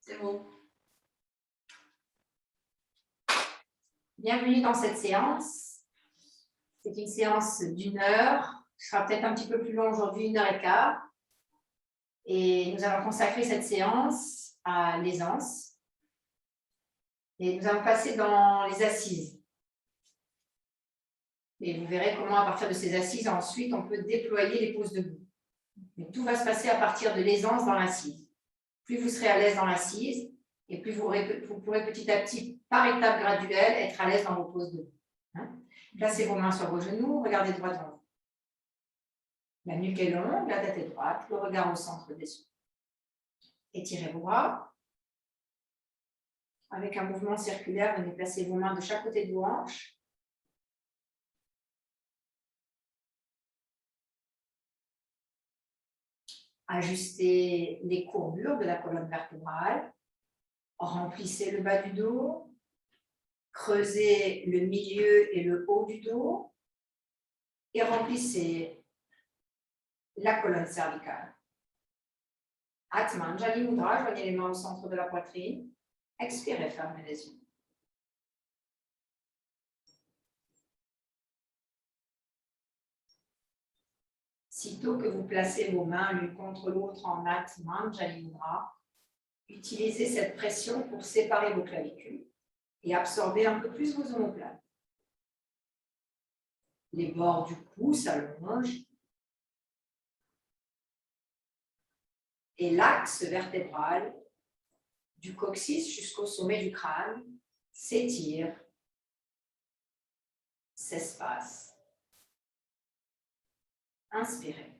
C'est bon. Bienvenue dans cette séance. C'est une séance d'1 heure. Ce sera peut-être un petit peu plus long aujourd'hui, 1h15. Et nous allons consacrer cette séance à l'aisance. Et nous allons passer dans les assises. Et vous verrez comment, à partir de ces assises, ensuite, on peut déployer les poses debout. Mais tout va se passer à partir de l'aisance dans l'assise. Plus vous serez à l'aise dans l'assise, et plus vous pourrez petit à petit, par étapes graduelles, être à l'aise dans vos poses debout. Placez vos mains sur vos genoux, regardez droit devant vous. La nuque est longue, la tête est droite, le regard au centre des yeux. Étirez vos bras. Avec un mouvement circulaire, venez placer vos mains de chaque côté de vos hanches. Ajustez les courbures de la colonne vertébrale. Remplissez le bas du dos. Creusez le milieu et le haut du dos. Et remplissez la colonne cervicale. Atman Jali Mudra, joignez les mains au centre de la poitrine. Expirez, fermez les yeux. Sitôt que vous placez vos mains l'une contre l'autre en Atman Jali Mudra, utilisez cette pression pour séparer vos clavicules et absorber un peu plus vos omoplates. Les bords du cou s'allongent et l'axe vertébral du coccyx jusqu'au sommet du crâne s'étire, s'espace. Inspirez.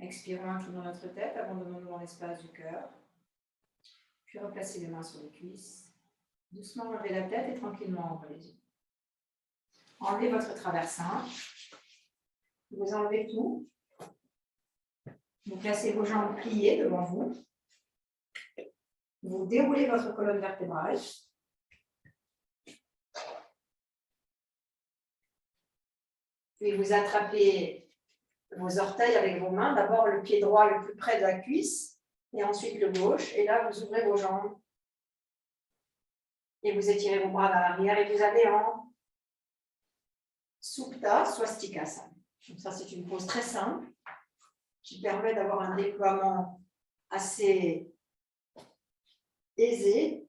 Expirons, inclinons notre tête, abandonnons-nous dans l'espace du cœur. Puis replacez les mains sur les cuisses. Doucement relevez la tête et tranquillement ouvrez les yeux. Enlevez votre traversin. Vous enlevez tout. Vous placez vos jambes pliées devant vous. Vous déroulez votre colonne vertébrale. Puis vous attrapez vos orteils avec vos mains. D'abord le pied droit le plus près de la cuisse et ensuite le gauche. Et là, vous ouvrez vos jambes. Et vous étirez vos bras vers l'arrière et vous allez en Supta Swastikasana. Donc ça, c'est une pose très simple qui permet d'avoir un déploiement assez aisé.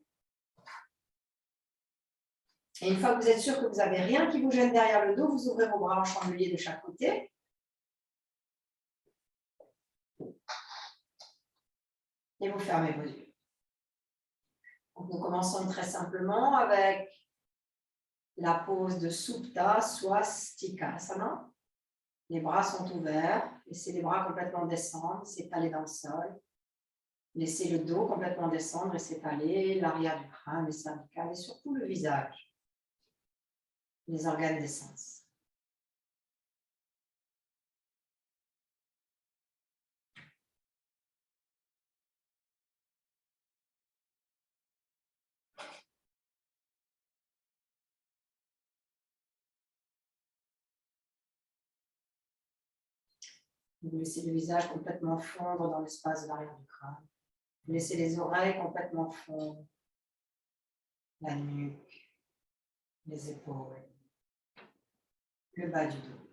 Et une fois que vous êtes sûr que vous n'avez rien qui vous gêne derrière le dos, vous ouvrez vos bras en chandelier de chaque côté. Et vous fermez vos yeux. Donc, nous commençons très simplement avec la pose de Supta Swastikasana. Les bras sont ouverts. Laissez les bras complètement descendre, s'étaler dans le sol. Laissez le dos complètement descendre et s'étaler, l'arrière du crâne, les cervicales et surtout le visage, les organes des sens. Vous laissez le visage complètement fondre dans l'espace de l'arrière du crâne. Vous laissez les oreilles complètement fondre, la nuque, les épaules, le bas du dos.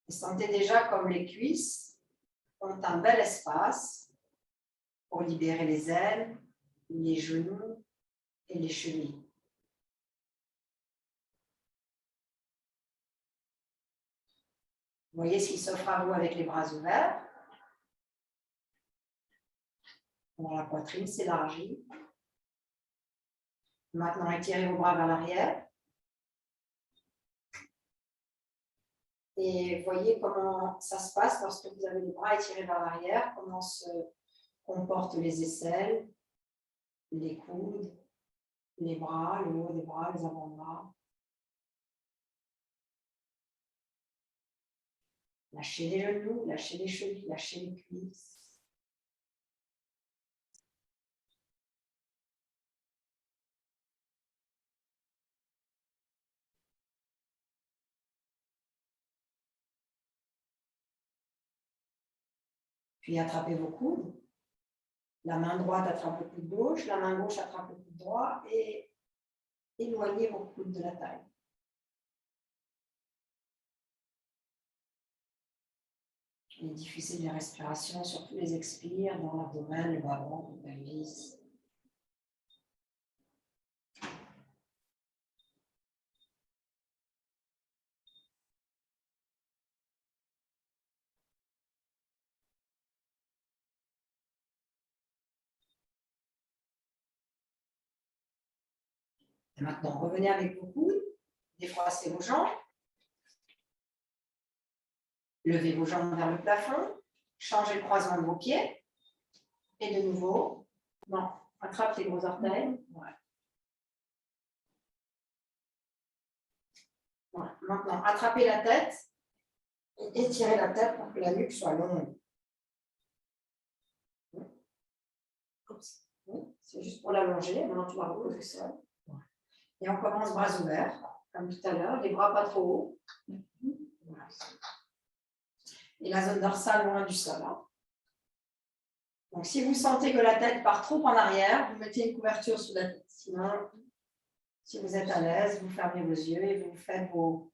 Et sentez déjà comme les cuisses ont un bel espace pour libérer les ailes, les genoux et les chevilles. Vous voyez ce qui s'offre à vous avec les bras ouverts. La poitrine s'élargit. Maintenant, étirez vos bras vers l'arrière. Et voyez comment ça se passe lorsque vous avez les bras étirés vers l'arrière, comment se comportent les aisselles, les coudes, les bras, le haut des bras, les avant-bras. Lâchez les genoux, lâchez les chevilles, lâchez les cuisses. Puis attrapez vos coudes. La main droite attrape le coude gauche, la main gauche attrape le coude droit et éloignez vos coudes de la taille. Et diffusez les respirations sur tous les expires dans l'abdomen, le bas-ventre, le pelvis. Et maintenant, revenez avec vos coudes, défroissez vos jambes, levez vos jambes vers le plafond, changez le croisement de vos pieds, et de nouveau, non, attrape les gros orteils. Voilà. Voilà. Maintenant, attrapez la tête et étirez la tête pour que la nuque soit longue. C'est juste pour l'allonger. Maintenant, tu vas reposer le sol. Et on commence bras ouverts, comme tout à l'heure, les bras pas trop hauts. Voilà. Et la zone dorsale loin du sol. Donc, si vous sentez que la tête part trop en arrière, vous mettez une couverture sous la tête. Sinon, si vous êtes à l'aise, vous fermez vos yeux et vous faites vos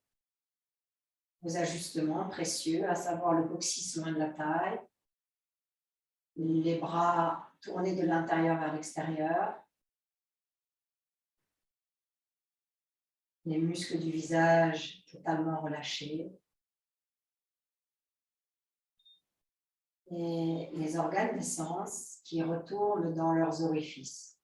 ajustements précieux, à savoir le coccyx loin de la taille, les bras tournés de l'intérieur vers l'extérieur, les muscles du visage totalement relâchés et les organes des sens qui retournent dans leurs orifices.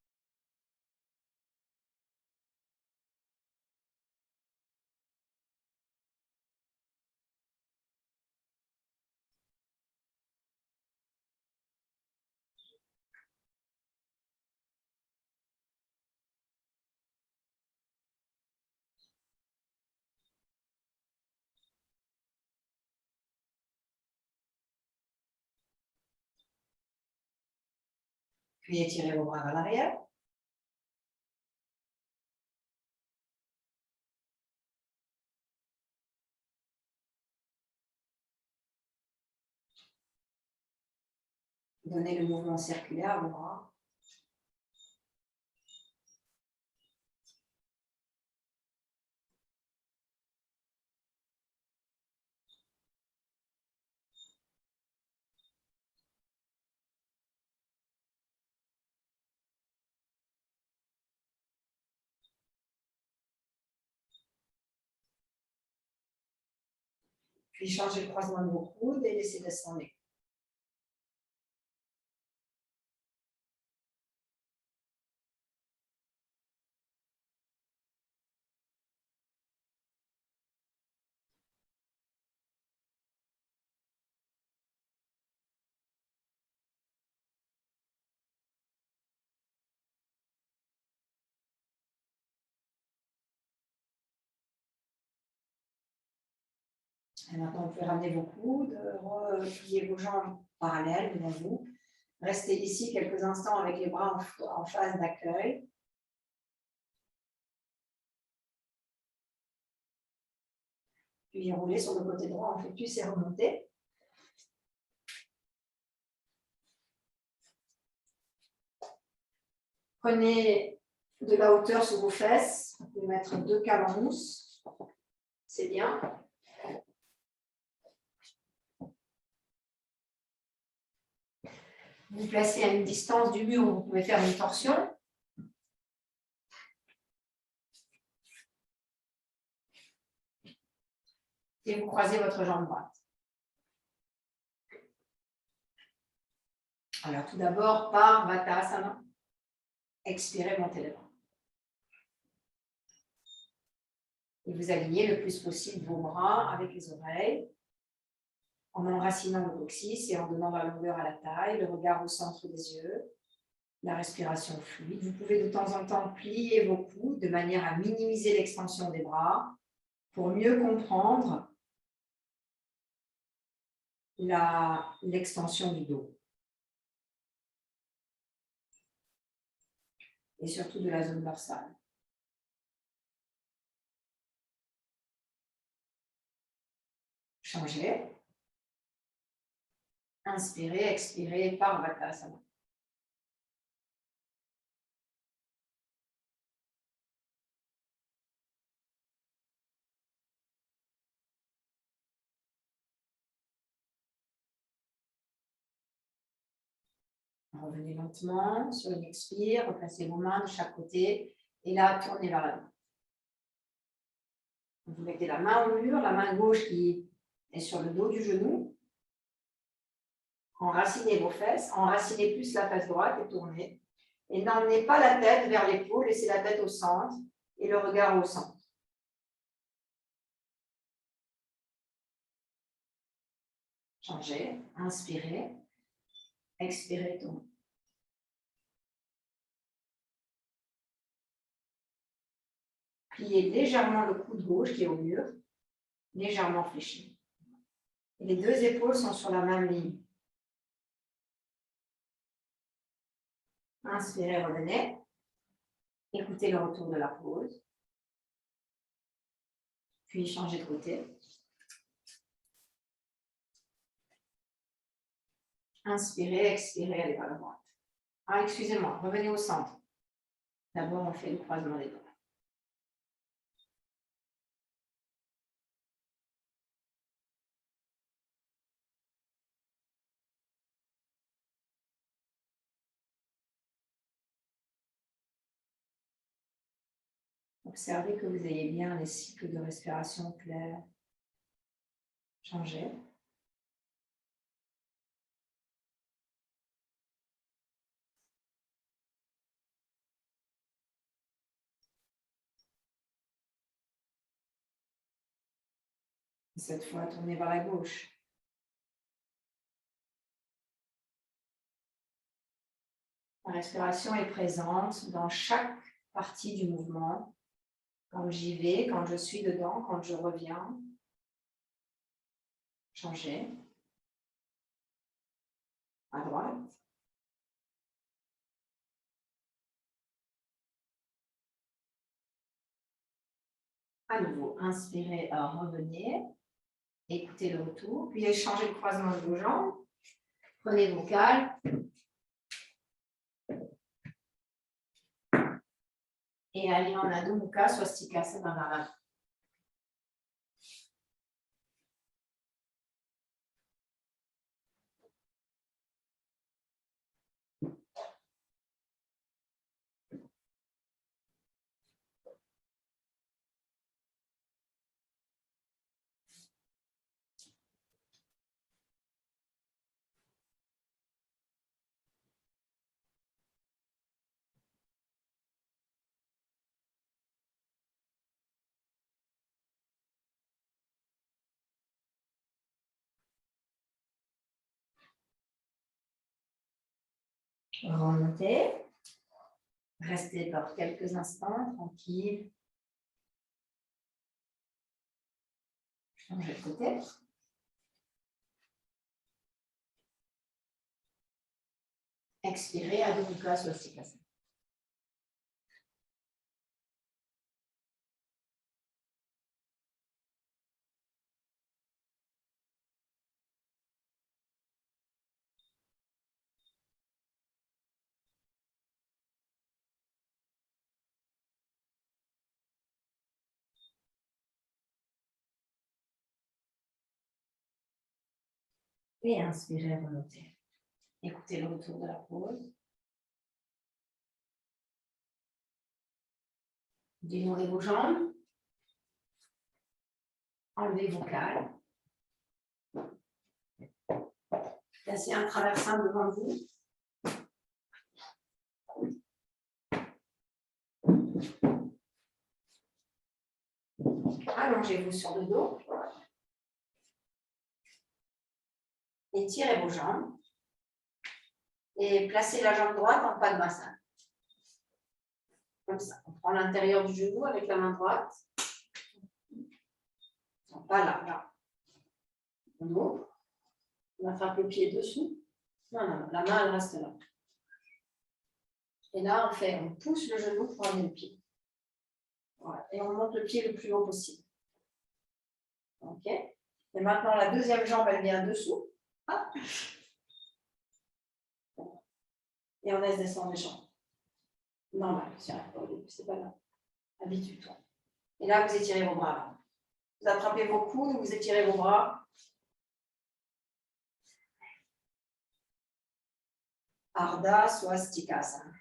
Puis étirez vos bras vers l'arrière. Donnez le mouvement circulaire à vos bras. Puis changez le croisement de vos coudes et laissez descendre les coudes. Et maintenant, vous pouvez ramener vos coudes, replier vos jambes parallèles devant vous. Restez ici quelques instants avec les bras en phase d'accueil. Puis roulez sur le côté droit en flétus et remontez. Prenez de la hauteur sous vos fesses. Vous pouvez mettre 2 cales en mousse. C'est bien. Vous placez à une distance du mur où vous pouvez faire une torsion. Et vous croisez votre jambe droite. Alors, tout d'abord, par Vattasana. Expirez, montez les bras. Et vous alignez le plus possible vos bras avec les oreilles, en enracinant le coccyx et en donnant la longueur à la taille, le regard au centre des yeux, la respiration fluide. Vous pouvez de temps en temps plier vos coudes de manière à minimiser l'extension des bras pour mieux comprendre l'extension du dos. Et surtout de la zone dorsale. Changez. Inspirez, expirez par Vatasana. Revenez lentement sur une expire, replacez vos mains de chaque côté et là, tournez vers l'avant. Vous mettez la main au mur, la main gauche qui est sur le dos du genou. Enracinez vos fesses, enracinez plus la fesse droite et tournez. Et n'emmenez pas la tête vers l'épaule, laissez la tête au centre et le regard au centre. Changez, inspirez, expirez, tournez. Pliez légèrement le coude gauche qui est au mur, légèrement fléchi. Et les deux épaules sont sur la même ligne. Inspirez, revenez. Écoutez le retour de la pause. Puis changez de côté. Inspirez, expirez, allez vers la droite. Ah, excusez-moi, revenez au centre. D'abord, on fait le croisement des doigts. Observez que vous ayez bien les cycles de respiration clairs. Changez. Et cette fois, tournez vers la gauche. La respiration est présente dans chaque partie du mouvement. Quand j'y vais, quand je suis dedans, quand je reviens. Changez. À droite. À nouveau, inspirez, revenez. Écoutez le retour. Puis changez le croisement de vos jambes. Prenez vos cales. Et allez en Adho Mukha Swastikasana vers l'avant. Remontez. Restez par quelques instants, tranquille. Changez de côté. Expirez, Adho Mukha Swastikasana. Et inspirez, remontez. Écoutez le retour de la pause. Dénouez vos jambes. Enlevez vos cales. Placez un traversin devant vous. Allongez-vous sur le dos. Étirez vos jambes. Et placez la jambe droite en pas de bassin. Comme ça. On prend l'intérieur du genou avec la main droite. Non, pas là, là. On ouvre. On attrape le pied dessous. Non, non, non, la main, elle reste là. Et là, on pousse le genou pour amener le pied. Voilà. Et on monte le pied le plus haut possible. OK. Et maintenant, la deuxième jambe, elle vient dessous. Hop. Et on laisse descendre les jambes. Normal, c'est pas grave. Habitue-toi. Et là, vous étirez vos bras. Vous attrapez vos coudes, vous étirez vos bras. Ardha Swastikasana.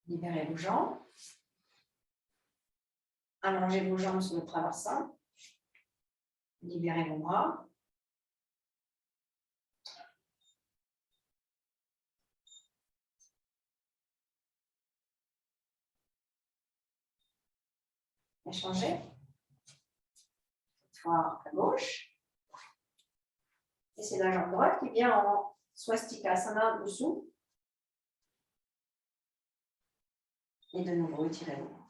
Libérez vos jambes. Allongez vos jambes sur le traversin. Libérez vos bras. Échangez. Cette fois à gauche. Et c'est la jambe droite qui vient en Swastikasana dessous. Et de nouveau, étirez-vous.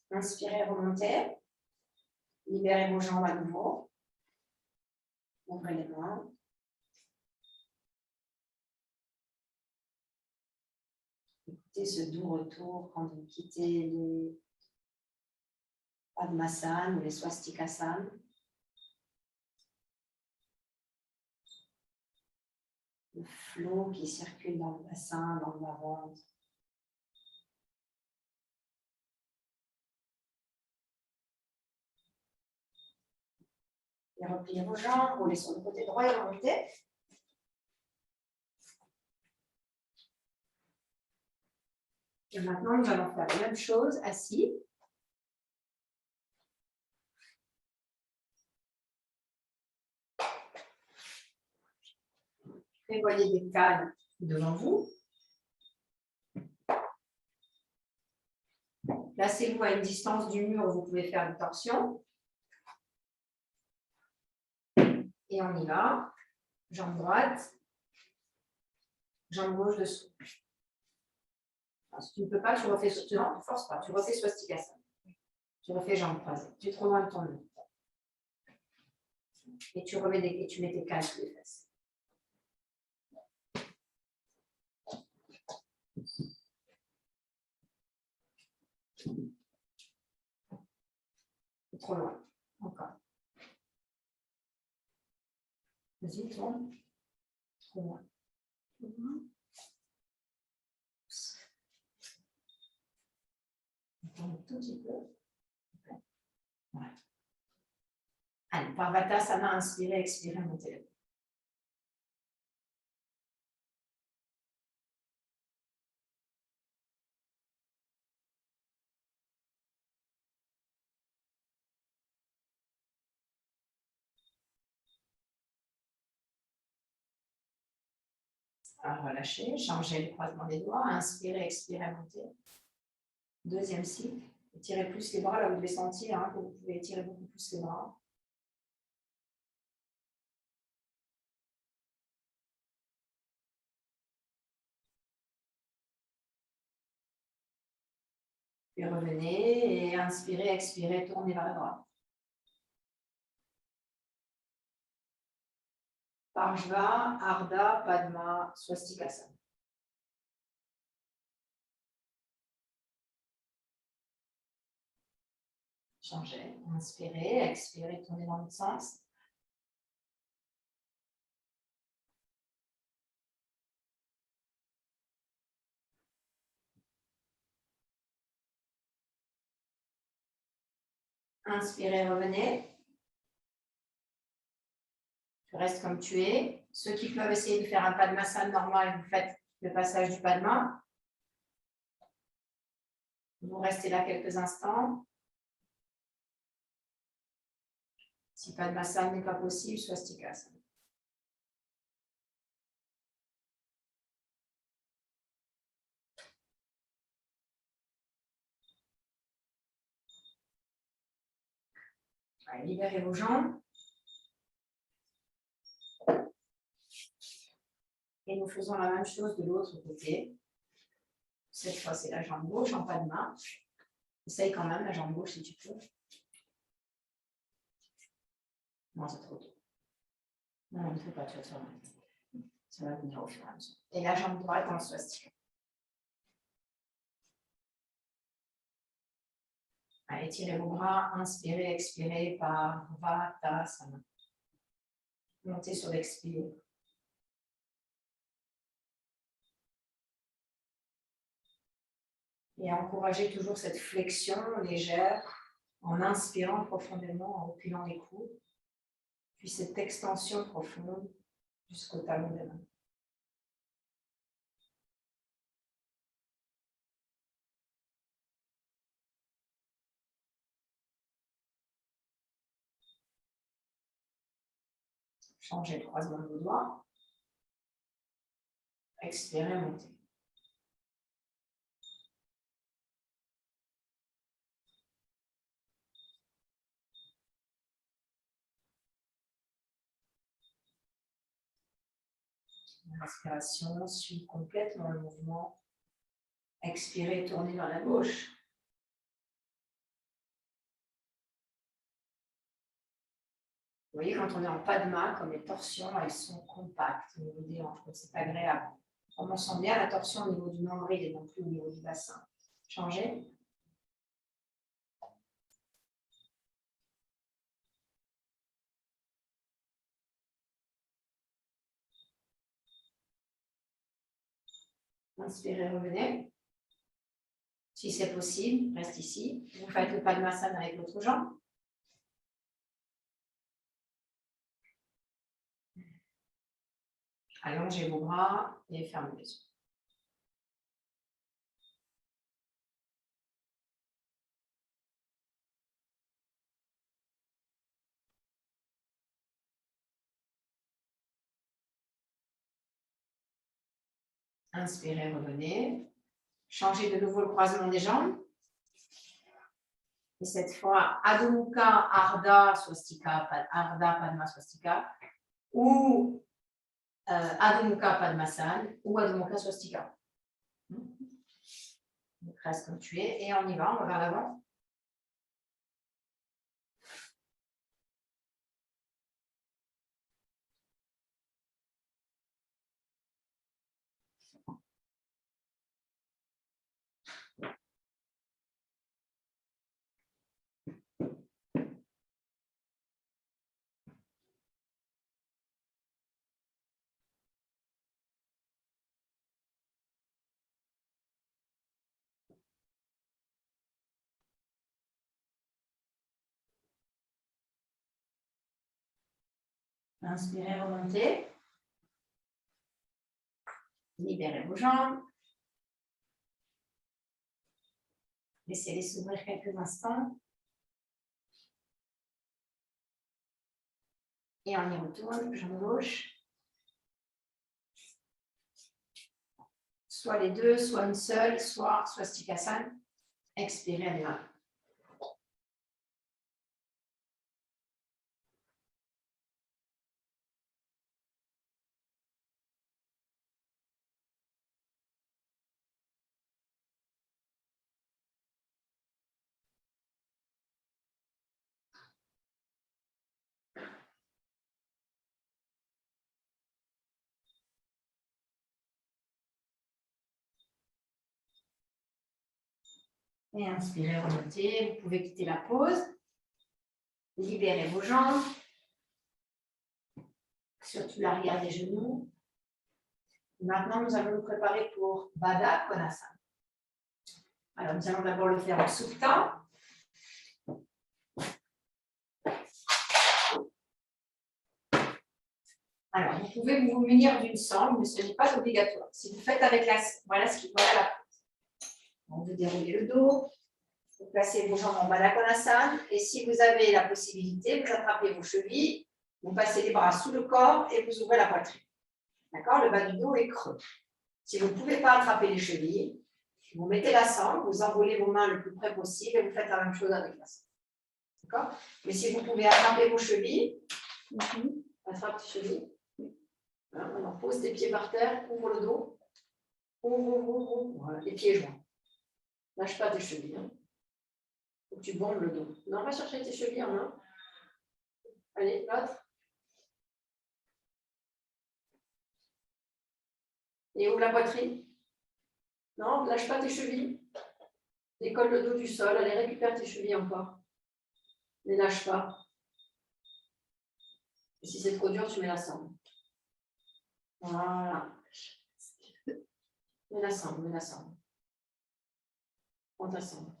Inspirez, remontez. Libérez vos jambes à nouveau. Ouvrez les mains. Écoutez ce doux retour quand vous quittez les Padmasana ou les Swastikasana. Le flot qui circule dans le bassin, dans le bas-ventre. Et repliez vos jambes, roulez sur le côté droit et remontez. Et maintenant, nous allons faire la même chose assis. Prévoyez des cannes devant vous. Placez-vous à une distance du mur où vous pouvez faire une torsion. Et on y va. Jambe droite, jambe gauche dessous. Alors, si tu ne peux pas, tu refais non, force pas. Tu refais Swastikasana. Tu refais jambe croisée. Tu te remontes ton nez. Et tu remets et tu mets tes cannes sous les fesses. C'est trop loin. Encore. Vas-y, tourne. Trop loin. Un tout petit peu. Voilà. Allez, Parvatasana, inspirez, expirez, montez. Alors, relâchez, changez le croisement des doigts, inspirez, expirez, montez. Deuxième cycle. Étirez plus les bras, là vous devez sentir que vous pouvez étirer beaucoup plus les bras. Puis revenez et inspirez, expirez, tournez vers la droite. Parshva, Ardha, Padma, Swastikasana. Changez, inspirez, expirez, tournez dans l'autre sens. Inspirez, revenez. Tu restes comme tu es. Ceux qui peuvent essayer de faire un Padmasana normal, vous faites le passage du Padma. Vous restez là quelques instants. Si Padmasana n'est pas possible, Swastikasana. Allez, libérez vos jambes. Et nous faisons la même chose de l'autre côté. Cette fois, c'est la jambe gauche en Padma. Essaye quand même la jambe gauche si tu peux. Non, c'est trop tôt. Non, ne fais pas, tu vas te faire mal. Ça va venir au fur et à mesure. Et la jambe droite en swastika. Allez, tirez vos bras, inspirez, expirez par Parvatasana. Montez sur l'expire. Et encouragez toujours cette flexion légère en inspirant profondément, en reculant les coudes. Puis cette extension profonde jusqu'au talon des mains. Changez le croisement de vos doigts. Expirez, montez. L'inspiration suit complètement le mouvement. Expirez, tournez vers la gauche. Vous voyez, quand on est en Padma, comme les torsions, elles sont compactes au niveau des hanches, c'est agréable. On sent bien la torsion au niveau du nombril et non plus au niveau du bassin. Changez. Inspirez, revenez. Si c'est possible, reste ici. Vous faites le Padmasana avec l'autre jambe. Allongez vos bras et fermez les yeux. Inspirez, revenez. Changez de nouveau le croisement des jambes. Et cette fois, Adho Mukha, Ardha, Swastika, Ardha, Padma, Swastika. Ou Adho Mukha, Padmasana. Ou Adho Mukha, Swastika. Donc, reste comme tu es. Et on y va, on va vers l'avant. Inspirez, remontez. Libérez vos jambes. Laissez-les s'ouvrir quelques instants. Et on y retourne, jambe gauche. Soit les deux, soit une seule, soit Swastikasana. Expirez à main. Et inspirez, remontez. Vous pouvez quitter la pause. Libérez vos jambes. Surtout l'arrière des genoux. Maintenant, nous allons nous préparer pour Baddha Konasana. Alors, nous allons d'abord le faire en Supta. Alors, vous pouvez vous munir d'une sangle, mais ce n'est pas obligatoire. Si vous faites avec la... Voilà la pose. Donc, vous déroulez le dos. Vous placez vos jambes en Baddha Konasana. Et si vous avez la possibilité, vous attrapez vos chevilles. Vous passez les bras sous le corps et vous ouvrez la poitrine. D'accord? Le bas du dos est creux. Si vous ne pouvez pas attraper les chevilles, vous mettez la sangle, vous enroulez vos mains le plus près possible et vous faites la même chose avec la sangle. D'accord? Mais si vous pouvez attraper vos chevilles, attrape tes chevilles. Alors, pose tes pieds par terre, ouvre le dos. Ouvre. Voilà, les pieds joints. Lâche pas tes chevilles. Hein. Faut que tu bombes le dos. Non, va chercher tes chevilles en main. Allez, l'autre. Et ouvre la poitrine. Non, lâche pas tes chevilles. Décolle le dos du sol. Allez, récupère tes chevilles encore. Ne les lâche pas. Et si c'est trop dur, tu mets la sangle. Voilà. Mets la sangle. Prends ta sangle.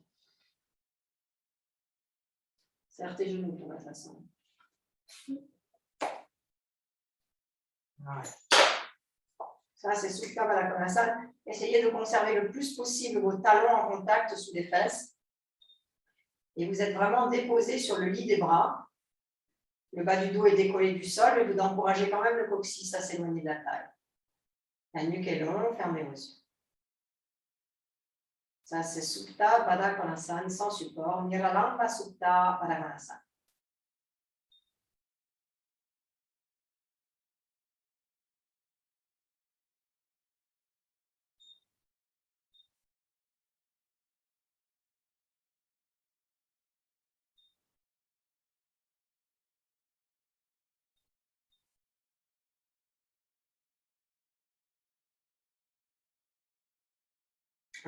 Serre tes genoux pour mettre la sangle. Voilà. Ça, c'est Supta Baddha Konasana. Essayez de conserver le plus possible vos talons en contact sous les fesses. Et vous êtes vraiment déposé sur le lit des bras. Le bas du dos est décollé du sol et vous encouragez quand même le coccyx à s'éloigner de la taille. La nuque est longue, fermez vos yeux. Ça, c'est Supta Baddha Konasana sans support. Niralamba Supta Baddha Konasana.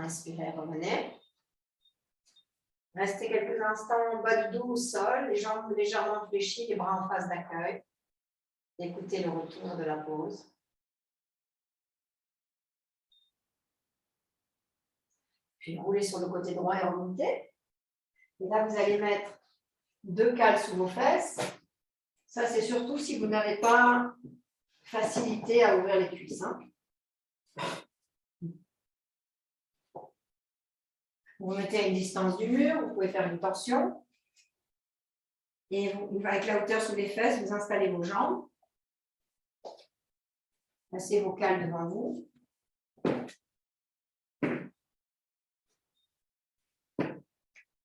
Inspirez, revenez. Restez quelques instants en bas du dos au sol, les jambes légèrement fléchies, les bras en face d'accueil. Écoutez le retour de la pause. Puis roulez sur le côté droit et remontez. Et là, vous allez mettre 2 cales sous vos fesses. Ça, c'est surtout si vous n'avez pas facilité à ouvrir les cuisses. Hein. Vous mettez à une distance du mur, vous pouvez faire une torsion. Et vous, avec la hauteur sous les fesses, vous installez vos jambes. Placez vos cales devant vous.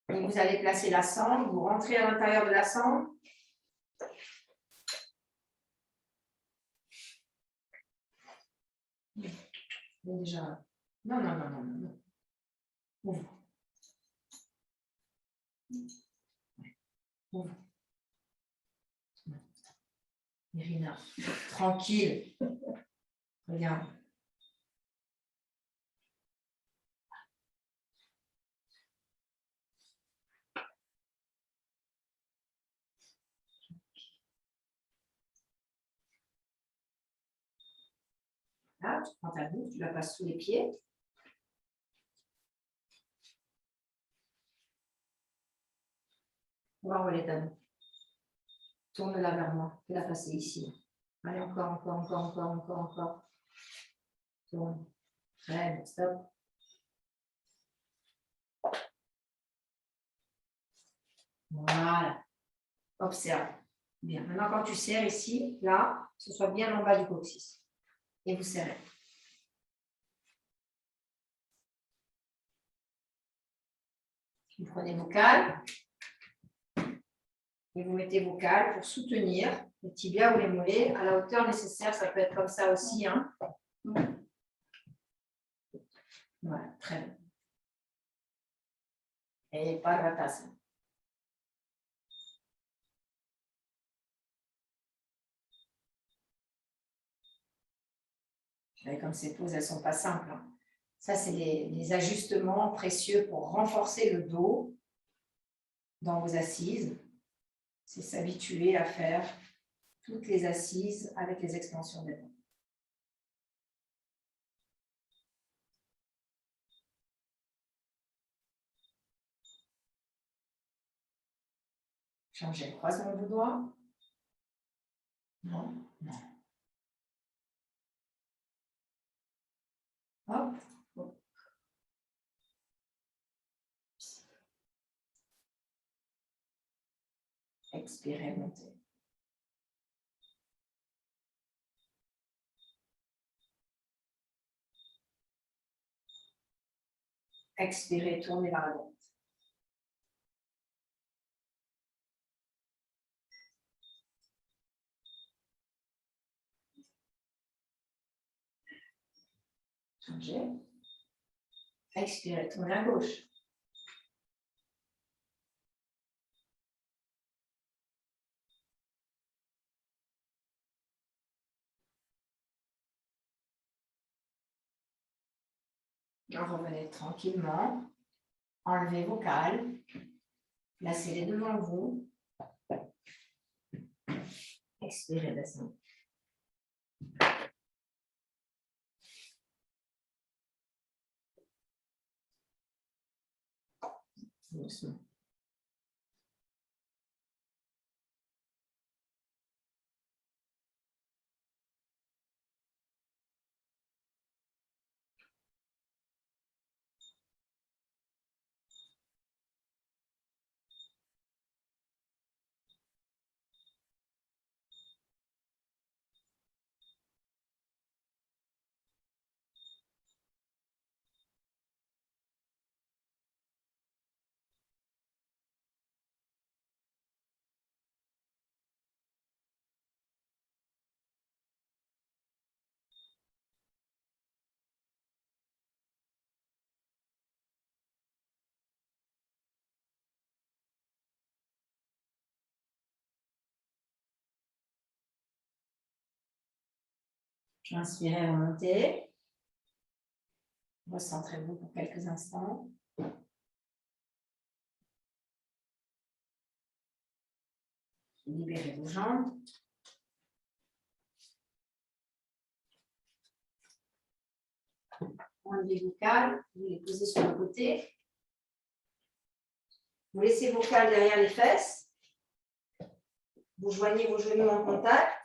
Et vous allez placer la sangle, vous rentrez à l'intérieur de la sangle. Déjà. Non. Ouvre. Ouvre. Irina, tranquille. Regarde. Là, tu prends ta bouche, tu la passes sous les pieds. On va envoyer ta bouche. Tourne-la vers moi. Fais-la passer ici. Allez, encore. Tourne. Très bien, stop. Voilà. Observe. Bien. Maintenant, quand tu serres ici, là, que ce soit bien en bas du coccyx. Et vous serrez. Vous prenez vos cales. Et vous mettez vos cales pour soutenir les tibias ou les mollets à la hauteur nécessaire. Ça peut être comme ça aussi. Hein. Voilà, très bien. Et pas la tasse. Et comme ces poses, elles ne sont pas simples. Hein. Ça, c'est les ajustements précieux pour renforcer le dos dans vos assises. C'est s'habituer à faire toutes les assises avec les extensions des bras. Changez le croisement de doigts. Non. Hop. Expirez, montez. Expirez, tournez vers la droite. Changez. Expirez, tournez à gauche. Revenez tranquillement. Enlevez vos cales. Placez-les devant vous. Expirez, descendez. Doucement. Inspirez, remontez. Recentrez-vous pour quelques instants. Libérez vos jambes. Enlevez vos cales, vous les posez sur le côté. Vous laissez vos cales derrière les fesses. Vous joignez vos genoux en contact.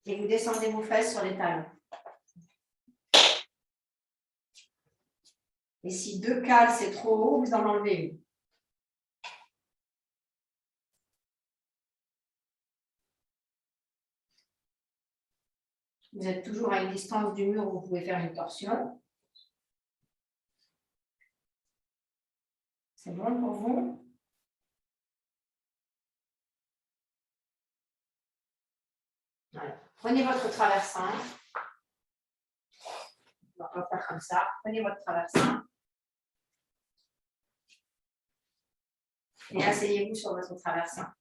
Et vous descendez vos fesses sur les talons. Et si 2 cales, c'est trop haut, vous en enlevez une. Vous êtes toujours à une distance du mur où vous pouvez faire une torsion. C'est bon pour vous? Voilà. Prenez votre traversin. On va faire comme ça. Prenez votre traversin. Et asseyez-vous sur votre traversin.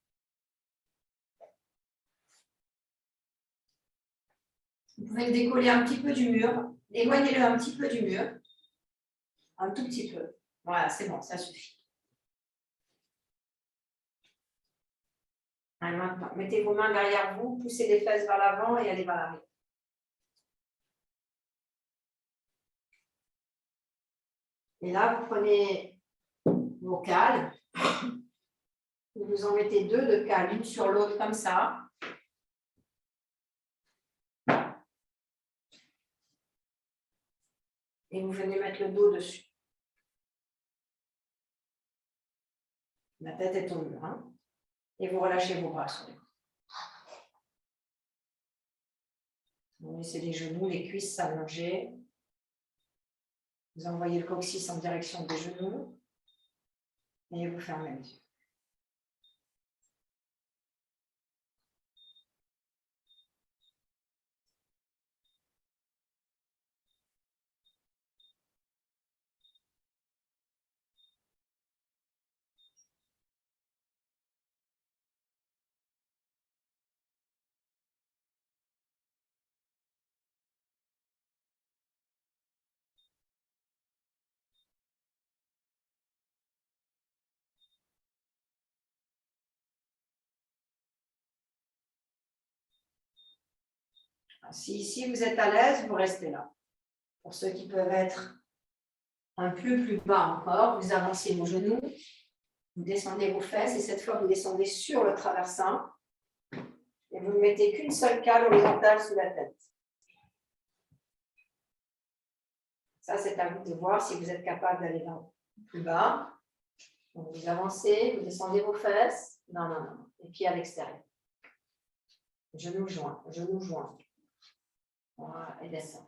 Vous pouvez le décoller un petit peu du mur. Éloignez-le un petit peu du mur. Un tout petit peu. Voilà, c'est bon, ça suffit. Allez, maintenant, mettez vos mains derrière vous, poussez les fesses vers l'avant et allez vers l'arrière. Et là, vous prenez vos cales. Vous en mettez 2 de cales, une sur l'autre comme ça. Et vous venez mettre le dos dessus. La tête est au mur. Hein. Et vous relâchez vos bras sur les côtés. Vous laissez les genoux, les cuisses s'allonger. Vous envoyez le coccyx en direction des genoux. Et vous fermez les yeux. Si vous êtes à l'aise, vous restez là. Pour ceux qui peuvent être un peu plus bas encore, vous avancez vos genoux, vous descendez vos fesses et cette fois, vous descendez sur le traversin et vous ne mettez qu'une seule cale horizontale sous la tête. Ça, c'est à vous de voir si vous êtes capable d'aller plus bas. Donc, vous avancez, vous descendez vos fesses. Non, non, non. Les pieds à l'extérieur. Genoux joints, genoux joints. Voilà, et descend.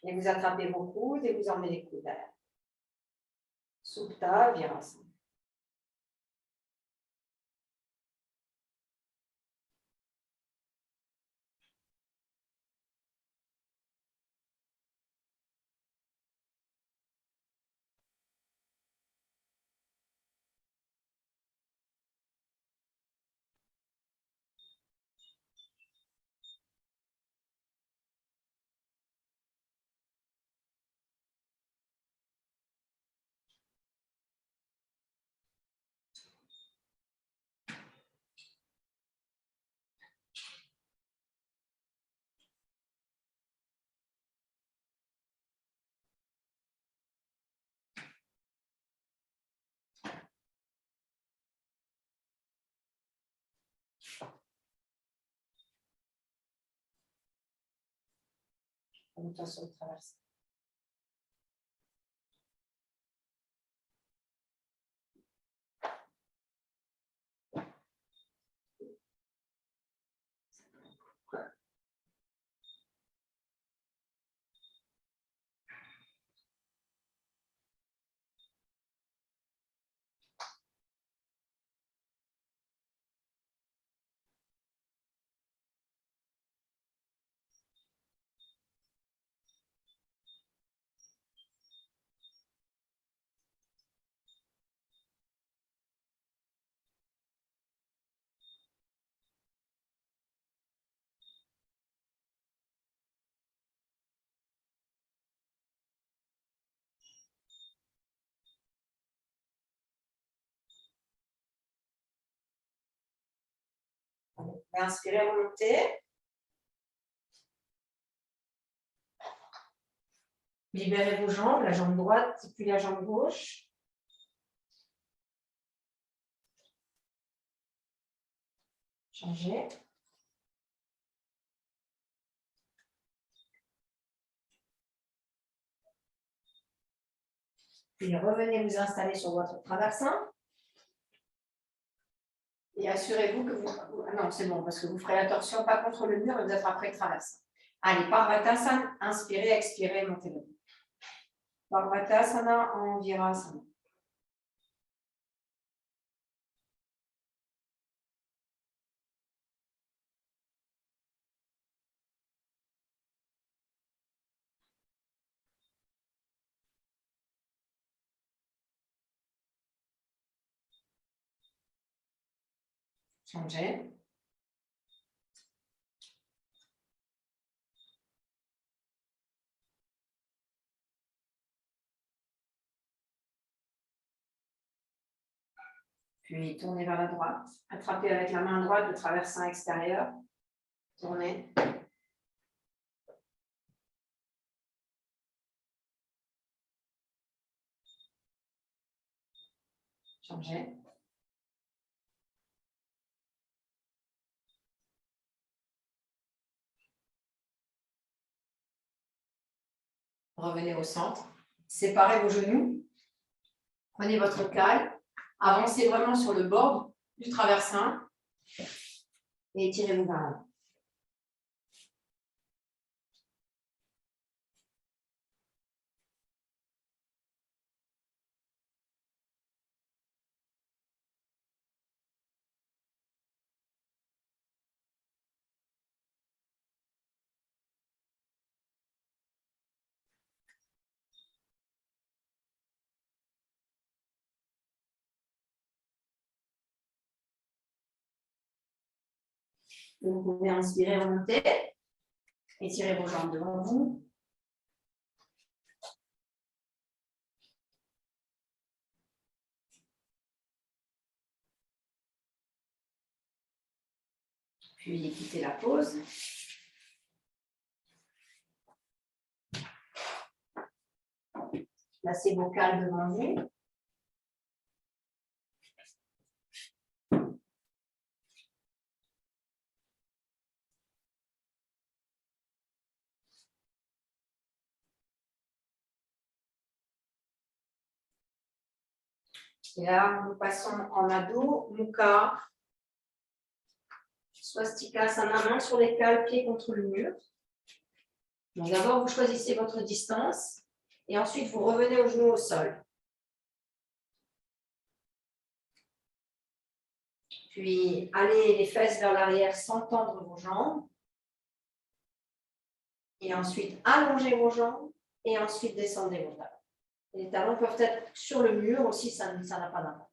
Et vous attrapez vos coudes et vous emmenez les coudes derrière. Supta Virasana. Comme sur le traverse. Inspirez, remontez. Libérez vos jambes, la jambe droite, puis la jambe gauche. Changez. Puis revenez vous installer sur votre traversin. Et assurez-vous que vous... Ah non, c'est bon, parce que vous ferez la torsion pas contre le mur et vous attraperez le traversin. Allez, Parvatasana, inspirez, expirez, montez le dos. Parvatasana en Virasana. Changez. Puis tournez vers la droite. Attrapez avec la main droite le traversin extérieur. Tournez. Changez. Revenez au centre. Séparez vos genoux. Prenez votre cale. Avancez vraiment sur le bord du traversin. Et étirez-vous vers l'avant. Vous pouvez inspirer, remonter. Étirez vos jambes devant vous. Puis quittez la pause. Placez vos cales devant vous. Et là, nous passons en ado, Mukha, Swastikasana, main sur les cales, pieds contre le mur. Donc d'abord, vous choisissez votre distance et ensuite, vous revenez aux genoux au sol. Puis, allez les fesses vers l'arrière sans tendre vos jambes. Et ensuite, allongez vos jambes et ensuite, descendez vos talons. Et les talons peuvent être sur le mur aussi, ça n'a pas d'impact.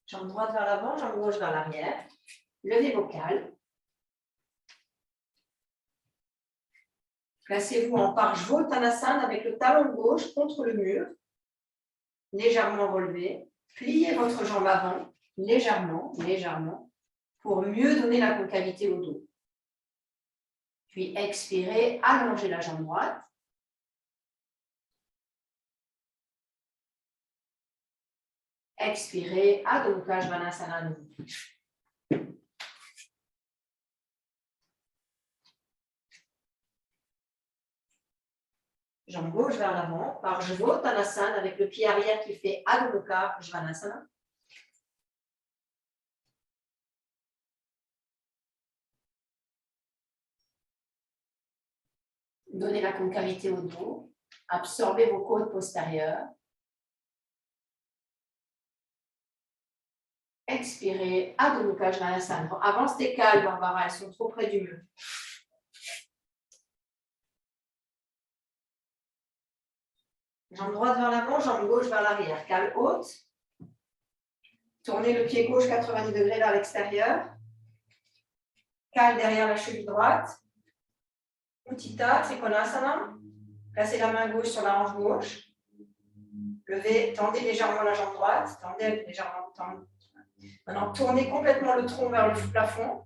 Jambe droite vers l'avant, jambe gauche vers l'arrière. Levez vos cales. Placez-vous en Parshvottanasana avec le talon gauche contre le mur, légèrement relevé. Pliez votre jambe avant, légèrement, pour mieux donner la concavité au dos. Puis expirez, allongez la jambe droite. Expirez, Adho Mukha Svanasana. Jambe gauche vers l'avant, Parshvottanasana avec le pied arrière qui fait Adho Mukha Svanasana. Donnez la concavité au dos. Absorbez vos côtes postérieures. Expirez, Adho Mukha Svanasana. Avance tes cales, Barbara, elles sont trop près du mur. Jambe droite vers l'avant, jambe gauche vers l'arrière. Cale haute. Tournez le pied gauche 90 degrés vers l'extérieur. Cale derrière la cheville droite. Utthita Trikonasana. Placez la main gauche sur la hanche gauche. Levez, tendez légèrement la jambe droite. Tendez légèrement. Maintenant, tournez complètement le tronc vers le plafond.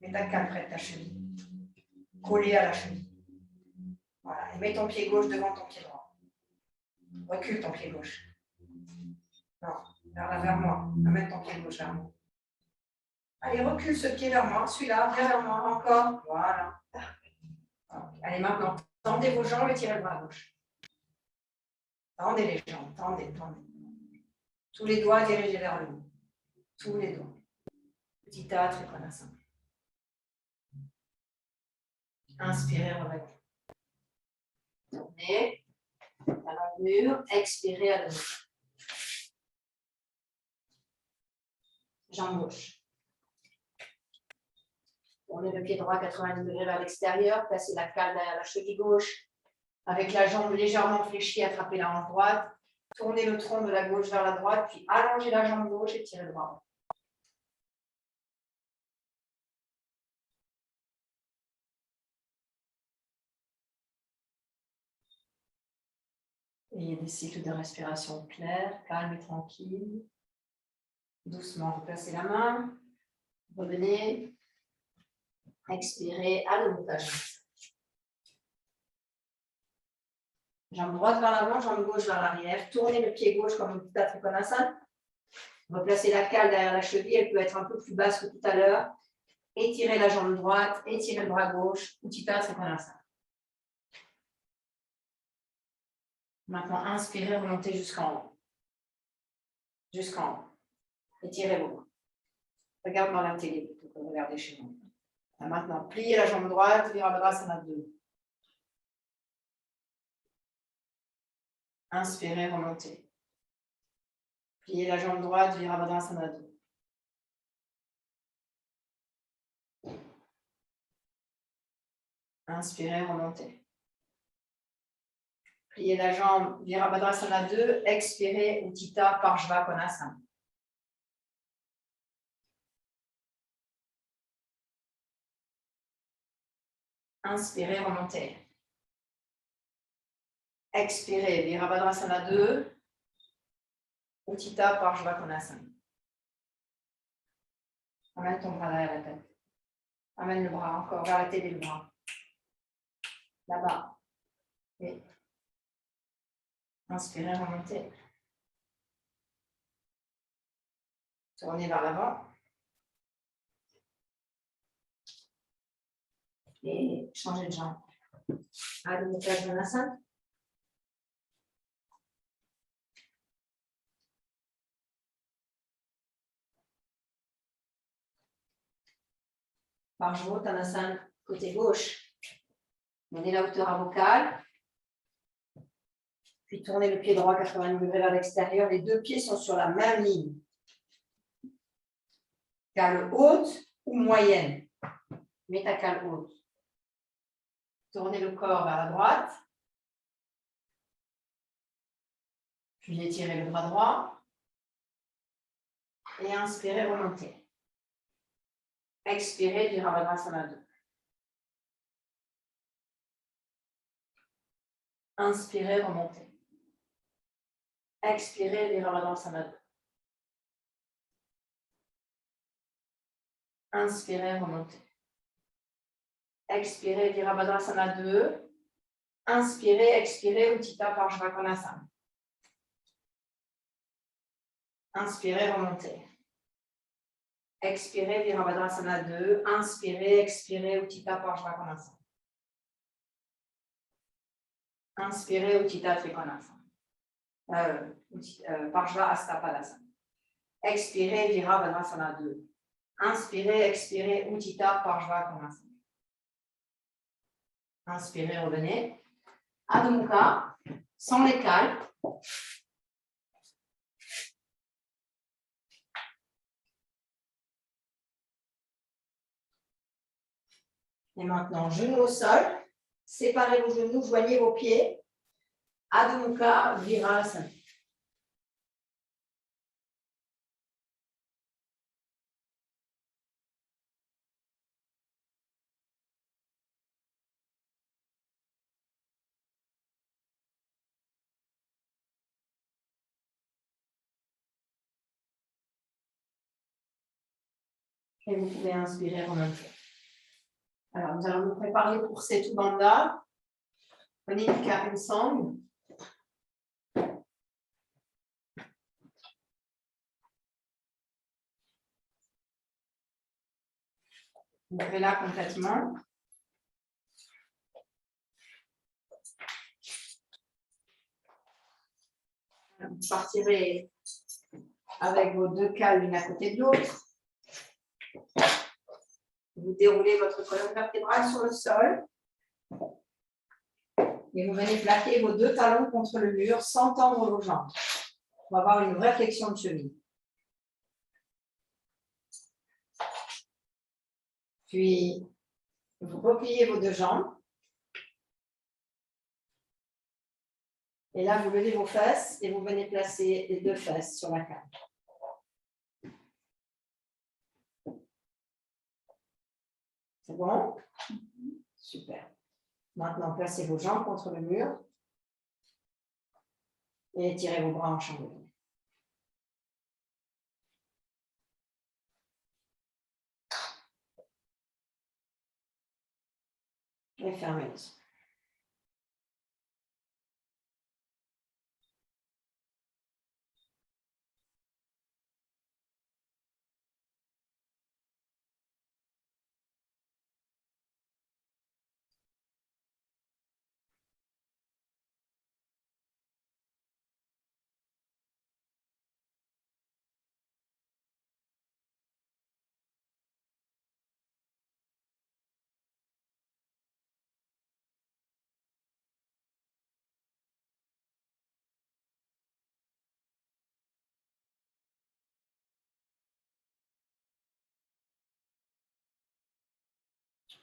Mets ta canne près de ta cheville. Collée à la cheville. Voilà. Et mets ton pied gauche devant ton pied droit. Recule ton pied gauche. Non, vers moi. Amène ton pied gauche vers moi. Allez, recule ce pied vers moi. Celui-là, viens vers moi. Encore. Voilà. Allez, maintenant, tendez vos jambes et tirez le bras gauche. Tendez les jambes. Tendez. Tous les doigts dirigés vers le haut. Tous les doigts. Utthita Trikonasana. Inspirez, revenez. Tournez. Talon de mur. Expirez à nouveau. Jambe gauche. Tournez le pied droit 90 degrés vers l'extérieur. Placez la cale derrière la cheville gauche. Avec la jambe légèrement fléchie, attrapez la hanche droite. Tournez le tronc de la gauche vers la droite. Puis allongez la jambe gauche et tirez le bras. Ayez des cycles de respiration clairs, calmes et tranquilles. Doucement, replacez la main. Revenez. Expirez. Adho Mukha Svanasana. Jambe droite vers l'avant, jambe gauche vers l'arrière. Tournez le pied gauche comme Utthita Trikonasana. Replacez la cale derrière la cheville. Elle peut être un peu plus basse que tout à l'heure. Étirez la jambe droite, étirez le bras gauche. Utthita Trikonasana. Maintenant, inspirez, remontez jusqu'en haut. Jusqu'en haut. Étirez vos bras. Regardez dans la télé plutôt que de regarder chez nous. Maintenant, pliez la jambe droite, Virabhadrasana 2. Inspirez, remontez. Pliez la jambe droite, Virabhadrasana 2. Inspirez, remontez. Pliez la jambe, Virabhadrasana 2. Expirez, Utthita Parshva Konasana. Inspirez, remontez. Expirez, Virabhadrasana 2. Utthita Parshva Konasana. Amène ton bras derrière la tête. Amène le bras encore vers la tête et le bras. Là-bas. Et inspirez, remontez. Tournez vers l'avant. Et changez de jambe. Adho Mukha Svanasana. Parshvottanasana, côté gauche. Menez la hauteur abocale. Puis tournez le pied droit 90 degrés vers l'extérieur. Les deux pieds sont sur la même ligne. Cale haute ou moyenne. Mets ta cale haute. Tournez le corps vers la droite. Puis étirez le bras droit. Et inspirez, remontez. Expirez, Virabhadrasana 2. Inspirez, remontez. Expirez, Virabhadrasana 2. Inspirez, remontez. Expirez, Virabhadrasana 2. Inspirez, expirez, Utthita Parshva Konasana. Inspirez, remontez. Expirez, Virabhadrasana 2. Inspirez, expirez, Utthita Parshva Konasana. Inspirez, Utthita Trikonasana. Parshva Astapadasana. Expirez, Virabhadrasana 2. Inspirez, expirez, Utthita Parshva Konasana. Inspirez, revenez. Adho Mukha, sans les cales. Et maintenant, genoux au sol. Séparez vos genoux, joignez vos pieds. Adho Mukha Virasana. Et vous pouvez inspirer, remonter. Alors, nous allons nous préparer pour Setu Bandha. Prenez une carène sangle. Ouvrez-la complètement. Vous partirez avec vos deux cales l'une à côté de l'autre. Vous déroulez votre colonne vertébrale sur le sol. Et vous venez plaquer vos deux talons contre le mur sans tendre vos jambes. On va avoir une vraie flexion de cheville. Puis, vous repliez vos deux jambes. Et là, vous levez vos fesses et vous venez placer les deux fesses sur la cale. C'est bon? Super. Maintenant, placez vos jambes contre le mur et étirez vos bras en chambre. Et fermez les yeux.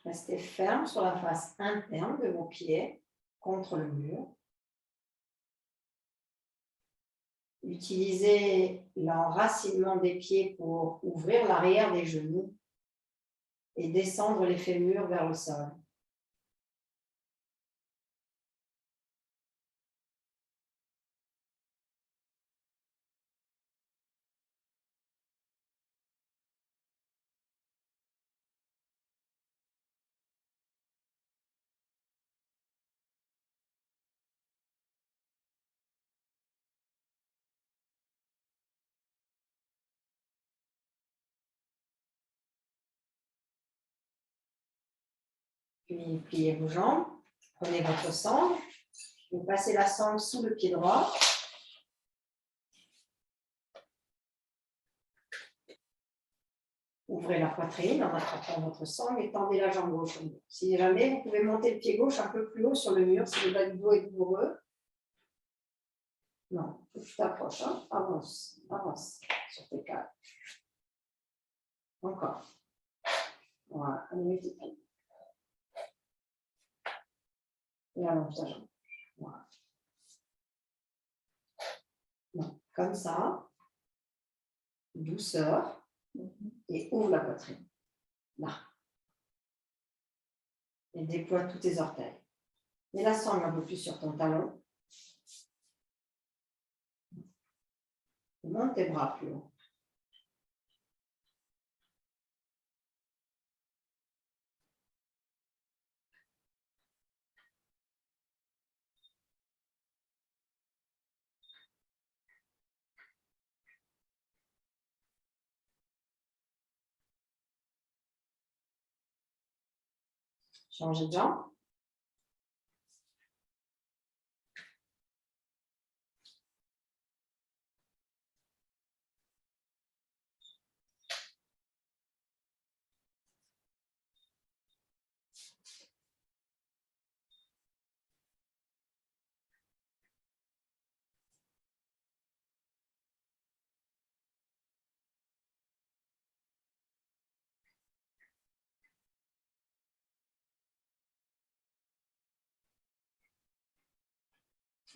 Restez ferme sur la face interne de vos pieds contre le mur. Utilisez l'enracinement des pieds pour ouvrir l'arrière des genoux et descendre les fémurs vers le sol. Puis pliez vos jambes, prenez votre sangle, vous passez la sangle sous le pied droit. Ouvrez la poitrine en attrapant votre sangle et tendez la jambe gauche au mur. Si jamais, vous pouvez monter le pied gauche un peu plus haut sur le mur si le bas du dos est douloureux. Non, tu t'approches, hein? Avance, avance sur tes calmes. Encore. Voilà, allumez tes pieds. Et allonge ta jambe. Voilà. Non, comme ça, douceur, et ouvre la poitrine. Là. Et déploie tous tes orteils. Mets la sangle un peu plus sur ton talon. Et monte tes bras plus haut. Changez de jambe.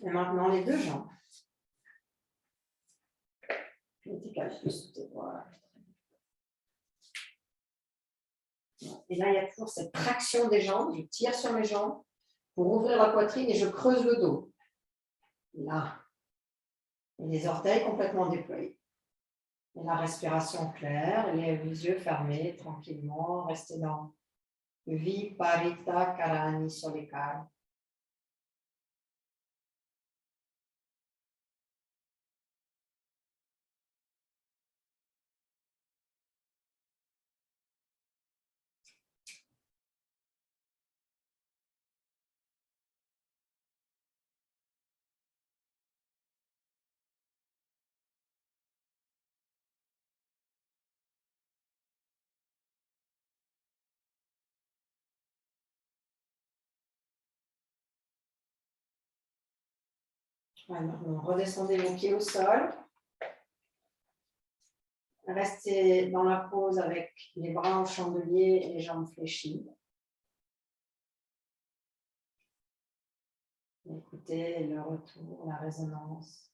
Et maintenant, les deux jambes. Et décale plus sous tes bras. Et là, il y a toujours cette traction des jambes. Je tire sur mes jambes pour ouvrir la poitrine et je creuse le dos. Là. Et les orteils complètement déployés. Et la respiration claire, les yeux fermés tranquillement. Restez dans Viparita Karani sur les calmes. Maintenant, redescendez vos pieds au sol. Restez dans la pose avec les bras en chandelier et les jambes fléchies. Écoutez le retour, la résonance.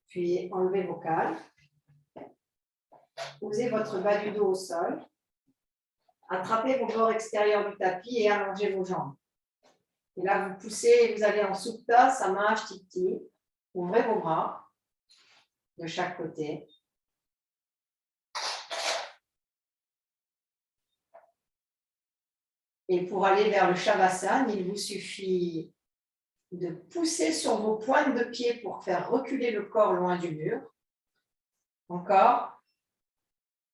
Puis enlevez vos cales. Posez votre bas du dos au sol. Attrapez vos bords extérieurs du tapis et allongez vos jambes. Et là, vous poussez, vous allez en Supta, Samashti. Ouvrez vos bras de chaque côté. Et pour aller vers le Shavasana, il vous suffit de pousser sur vos pointes de pied pour faire reculer le corps loin du mur. Encore.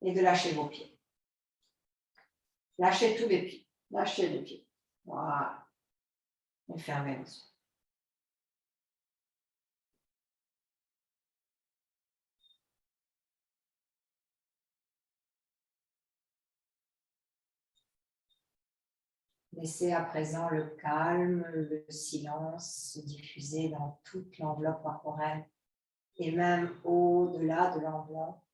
Et de lâcher vos pieds. Lâchez tous les pieds. Lâchez les pieds. Voilà. Et fermez les yeux. Laissez à présent le calme, le silence se diffuser dans toute l'enveloppe corporelle et même au-delà de l'enveloppe.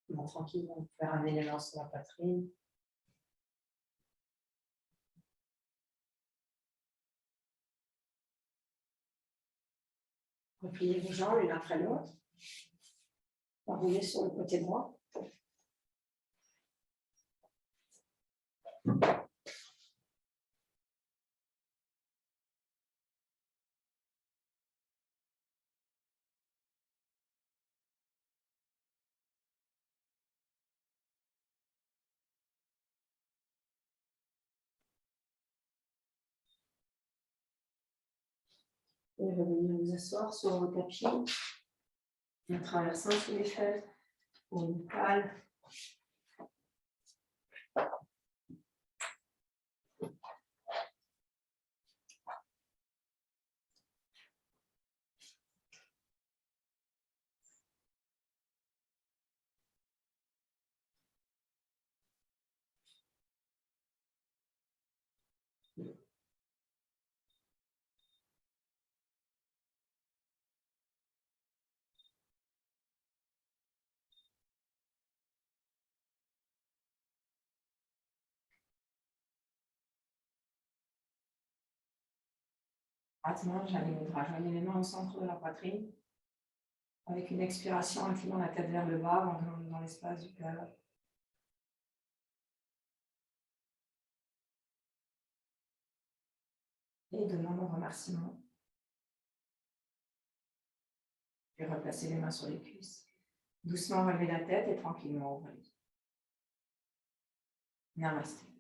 Bon, tranquillement, vous pouvez ramener les mains sur la poitrine. Repliez vos jambes l'une après l'autre. Enroulez sur le côté droit. Et revenir vous asseoir sur vos tapis, en traversant sous les feuilles, ou une palle. Maintenant, j'aligne les mains au centre de la poitrine. Avec une expiration, inclinant la tête vers le bas, dans l'espace du cœur. Et donnant mon remerciement. Puis replacer les mains sur les cuisses. Doucement relevez la tête et tranquillement ouvrir. Namasté.